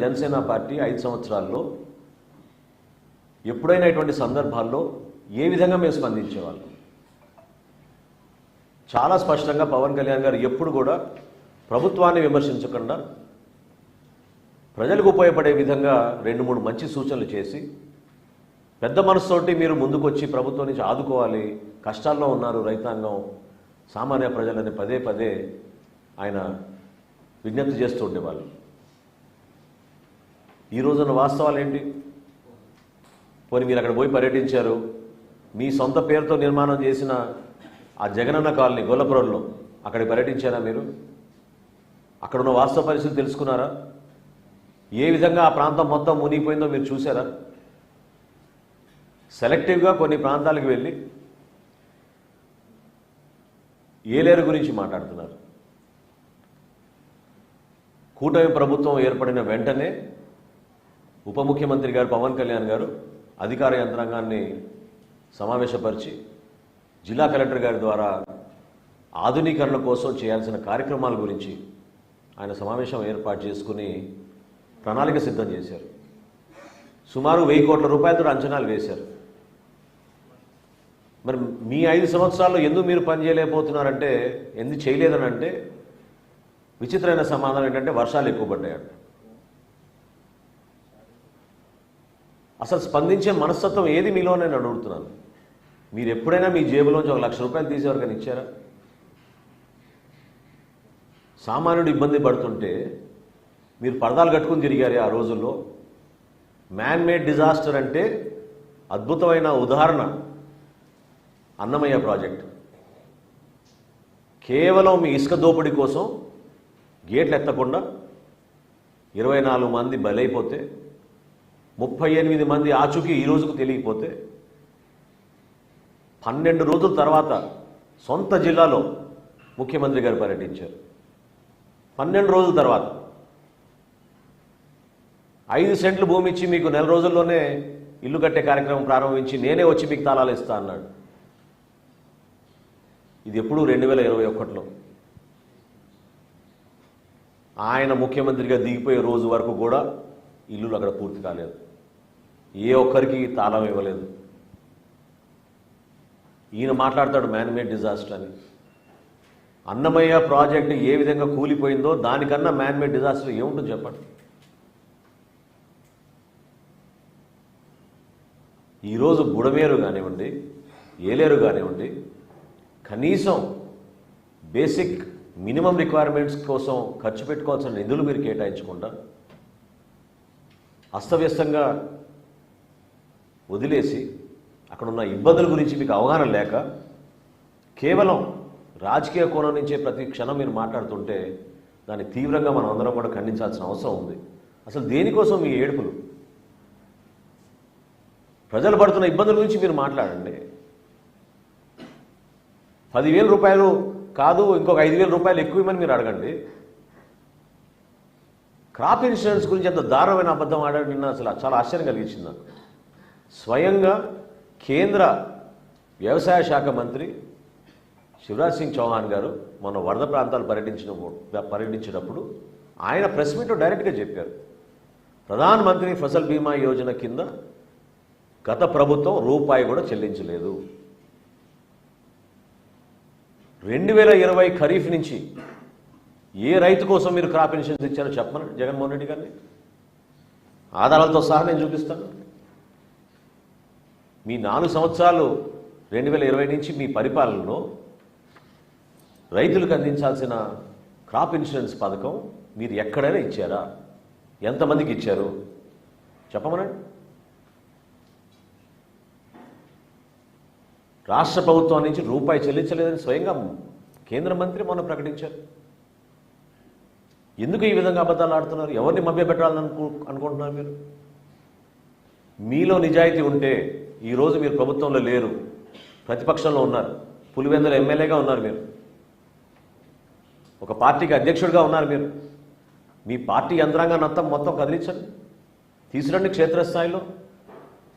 Janasena party 5 సంవత్సరాల్లో ఎప్పుడైనా ఇటువంటి సందర్భాల్లో ఏ విధంగా మేము స్పందించేవాళ్ళం? చాలా స్పష్టంగా పవన్ కళ్యాణ్ గారు ఎప్పుడు కూడా ప్రభుత్వాన్ని విమర్శించకుండా ప్రజలకు ఉపయోగపడే విధంగా 2-3 మంచి సూచనలు చేసి పెద్ద మనసుతోటి మీరు ముందుకు వచ్చి ప్రభుత్వం నుంచి ఆదుకోవాలి, కష్టాల్లో ఉన్నారు రైతాంగం, సామాన్య ప్రజలని పదే పదే ఆయన విజ్ఞప్తి చేస్తూ ఉండేవాళ్ళు. ఈ రోజున వాస్తవాలు ఏంటి? పోనీ మీరు అక్కడ పోయి పర్యటించారు, మీ సొంత పేరుతో నిర్మాణం చేసిన ఆ జగనన్న కాలనీ గొల్లపురంలో అక్కడికి పర్యటించారా మీరు? అక్కడున్న వాస్తవ పరిస్థితి తెలుసుకున్నారా? ఏ విధంగా ఆ ప్రాంతం మొత్తం మునిగిపోయిందో మీరు చూసారా? సెలెక్టివ్గా కొన్ని ప్రాంతాలకు వెళ్ళి ఏలేరు గురించి మాట్లాడుతున్నారు. కూటమి ప్రభుత్వం ఏర్పడిన వెంటనే ఉప ముఖ్యమంత్రి గారు పవన్ కళ్యాణ్ గారు అధికార యంత్రాంగాన్ని సమావేశపరిచి జిల్లా కలెక్టర్ గారి ద్వారా ఆధునీకరణ కోసం చేయాల్సిన కార్యక్రమాల గురించి ఆయన సమావేశం ఏర్పాటు చేసుకుని ప్రణాళిక సిద్ధం చేశారు. సుమారు 1000 కోట్ల రూపాయలతో అంచనాలు వేశారు. మరి మీ 5 సంవత్సరాల్లో ఎందుకు మీరు పని చేయలేకపోతున్నారంటే, ఎందుకు చేయలేదని అంటే విచిత్రమైన సమాధానం ఏంటంటే వర్షాలు ఎక్కువ పడ్డాయంట. అసలు స్పందించే మనస్తత్వం ఏది మీలో నేను అడుగుతున్నాను. మీరు ఎప్పుడైనా మీ జేబులోంచి 1 లక్ష రూపాయలు తీసేవరకని ఇచ్చారా? సామాన్యుడు ఇబ్బంది పడుతుంటే మీరు పరదాలు కట్టుకుని తిరిగారు ఆ రోజుల్లో. మ్యాన్ మేడ్ డిజాస్టర్ అంటే అద్భుతమైన ఉదాహరణ అన్నమయ్య ప్రాజెక్ట్. కేవలం మీ ఇసుక దోపిడీ కోసం గేట్లు ఎత్తకుండా 24 మంది బలైపోతే, 38 మంది ఆచూకీ ఈ రోజుకు తెలియకపోతే, 12 రోజుల తర్వాత సొంత జిల్లాలో ముఖ్యమంత్రి గారు పర్యటించారు. 12 రోజుల తర్వాత 5 సెంట్లు భూమి ఇచ్చి మీకు 4 రోజుల్లోనే ఇల్లు కట్టే కార్యక్రమం ప్రారంభించి నేనే వచ్చి మీకు తాళాలు ఇస్తా అన్నాడు. ఇది ఎప్పుడు 2021లో ఆయన ముఖ్యమంత్రిగా దిగిపోయే రోజు వరకు కూడా ఇల్లులు అక్కడ పూర్తి కాలేదు. ఏ ఒక్కరికి తాళం ఇవ్వలేదు. ఈయన మాట్లాడతాడు మ్యాన్ మేడ్ డిజాస్టర్ అని. అన్నమయ్య ప్రాజెక్టు ఏ విధంగా కూలిపోయిందో దానికన్నా మ్యాన్ మేడ్ డిజాస్టర్ ఏముంటుంది చెప్పండి. ఈరోజు బుడమేరు కానివ్వండి, ఏలేరు కానివ్వండి, కనీసం బేసిక్ మినిమం రిక్వైర్మెంట్స్ కోసం ఖర్చు పెట్టుకోవాల్సిన నిధులు మీరు కేటాయించకుండా అస్తవ్యస్తంగా వదిలేసి అక్కడున్న ఇబ్బందుల గురించి మీకు అవగాహన లేక కేవలం రాజకీయ కోణం నుంచే ప్రతి క్షణం మీరు మాట్లాడుతుంటే దాన్ని తీవ్రంగా మనం అందరం కూడా ఖండించాల్సిన అవసరం ఉంది. అసలు దేనికోసం మీ ఏడుపులు? ప్రజలు పడుతున్న ఇబ్బందుల గురించి మీరు మాట్లాడండి. 10,000 రూపాయలు కాదు, ఇంకొక 5,000 రూపాయలు ఎక్కువమని మీరు అడగండి. క్రాప్ ఇన్సూరెన్స్ గురించి ఎంత దారుణమైన అబద్ధం ఆడాడు నిన్న. అసలు చాలా ఆశ్చర్యం కలిగించింది నాకు. స్వయంగా కేంద్ర వ్యవసాయ శాఖ మంత్రి శివరాజ్ సింగ్ చౌహాన్ గారు మన వరద ప్రాంతాలు పర్యటించినప్పుడు ఆయన ప్రెస్ మీట్లో డైరెక్ట్గా చెప్పారు, ప్రధాన మంత్రి ఫసల్ బీమా యోజన కింద గత ప్రభుత్వం రూపాయి కూడా చెల్లించలేదు. 2020 ఖరీఫ్ నుంచి ఏ రైతు కోసం మీరు క్రాప్ ఇన్సూరెన్స్ ఇచ్చారో చెప్పమని జగన్మోహన్ రెడ్డి గారిని ఆధారాలతో సహా నేను చూపిస్తాను. మీ 4 సంవత్సరాలు 2020 నుంచి మీ పరిపాలనలో రైతులకు అందించాల్సిన క్రాప్ ఇన్సూరెన్స్ పథకం మీరు ఎక్కడైనా ఇచ్చారా? ఎంతమందికి ఇచ్చారు చెప్పమనండి. రాష్ట్ర ప్రభుత్వం నుంచి రూపాయి చెల్లించలేదని స్వయంగా కేంద్ర మంత్రి మొన్న ప్రకటించారు. ఎందుకు ఈ విధంగా అబద్ధాలు ఆడుతున్నారు? ఎవరిని మభ్యపెట్టాలని అనుకుంటున్నారు మీరు? మీలో నిజాయితీ ఉంటే ఈరోజు మీరు ప్రభుత్వంలో లేరు, ప్రతిపక్షంలో ఉన్నారు, పులివెందుల ఎమ్మెల్యేగా ఉన్నారు, మీరు ఒక పార్టీకి అధ్యక్షుడిగా ఉన్నారు. మీరు మీ పార్టీ యంత్రాంగాన్ని మొత్తం కదిలించండి, తీసుకురండి క్షేత్రస్థాయిలో.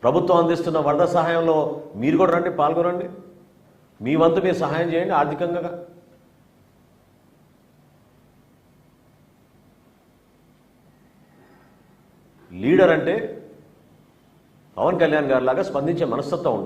ప్రభుత్వం అందిస్తున్న వరద సహాయంలో మీరు కూడా రండి, పాల్గొనండి. మీ వంతు మీరు సహాయం చేయండి ఆర్థికంగా. లీడర్ అంటే పవన్ కళ్యాణ్ గారి లాగా స్పందించే మనస్తత్వం ఉండాలి.